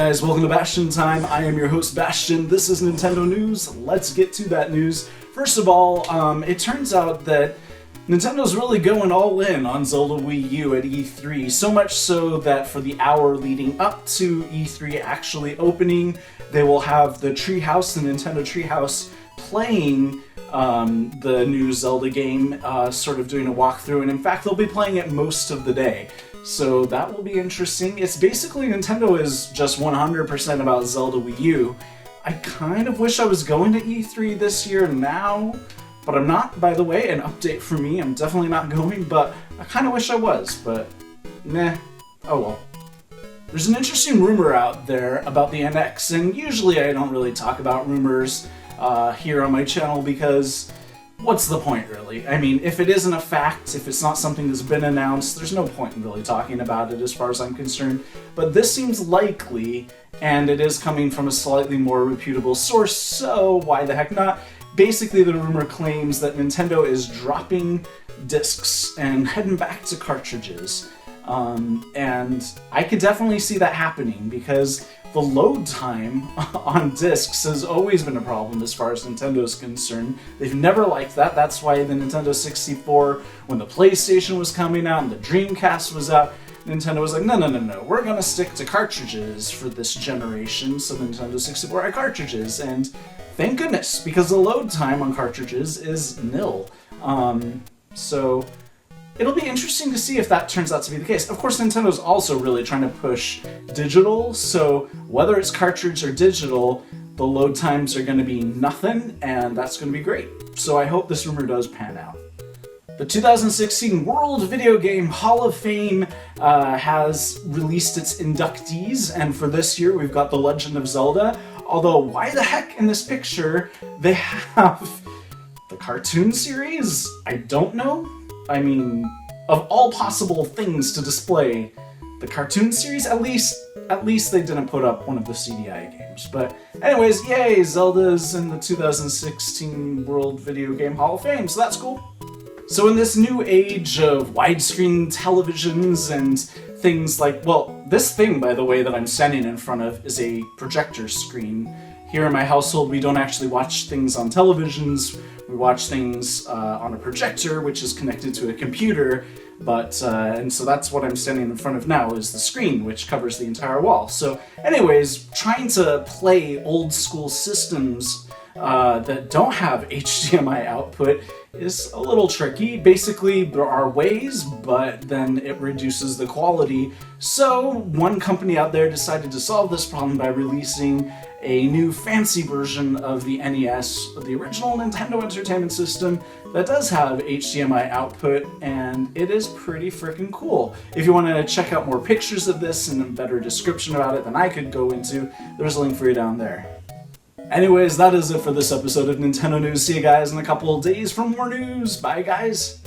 guys, welcome to Bastion Time. I am your host Bastion. This is Nintendo News. Let's get to that news. First of all, it turns out that Nintendo's really going all in on Zelda Wii U at E3, so much so that for the hour leading up to E3 actually opening, they will have the TREEHOUSE, the Nintendo TREEHOUSE, playing the new Zelda game, sort of doing a walkthrough, and in fact they'll be playing it most of the day. So that will be interesting. It's basically Nintendo is just 100% about Zelda Wii U. I kind of wish I was going to E3 this year now, but I'm not, by the way. An update for me, I'm definitely not going, but I kind of wish I was, but meh, oh well. There's an interesting rumor out there about the NX, and usually I don't really talk about rumors here on my channel because what's the point, really? I mean, if it isn't a fact, if it's not something that's been announced, there's no point in really talking about it as far as I'm concerned. But this seems likely, and it is coming from a slightly more reputable source, so why the heck not? Basically, the rumor claims that Nintendo is dropping discs and heading back to cartridges. And I could definitely see that happening because the load time on discs has always been a problem as far as Nintendo's concerned. They've never liked that. That's why the Nintendo 64, when the PlayStation was coming out and the Dreamcast was out, Nintendo was like, no, we're gonna stick to cartridges for this generation, so the Nintendo 64 had cartridges, and thank goodness, because the load time on cartridges is nil. So it'll be interesting to see if that turns out to be the case. Of course, Nintendo's also really trying to push digital, so whether it's cartridge or digital, the load times are going to be nothing, and that's going to be great. So I hope this rumor does pan out. The 2016 World Video Game Hall of Fame has released its inductees, and for this year we've got The Legend of Zelda, although why the heck in this picture they have the cartoon series? I don't know. I mean, of all possible things to display, the cartoon series, at least they didn't put up one of the CDI games. But anyways, yay, Zelda's in the 2016 World Video Game Hall of Fame, so that's cool. So in this new age of widescreen televisions and things like, well, this thing, by the way, that I'm standing in front of is a projector screen. Here in my household, we don't actually watch things on televisions. We watch things on a projector, which is connected to a computer, but and so that's what I'm standing in front of now, is the screen, which covers the entire wall. So anyways, trying to play old school systems that don't have HDMI output is a little tricky. Basically, there are ways, but then it reduces the quality. So one company out there decided to solve this problem by releasing a new fancy version of the NES, the original Nintendo Entertainment System, that does have HDMI output, and it is pretty freaking cool. If you want to check out more pictures of this and a better description about it than I could go into, there's a link for you down there. Anyways, that is it for this episode of Nintendo News. See you guys in a couple of days for more news. Bye, guys!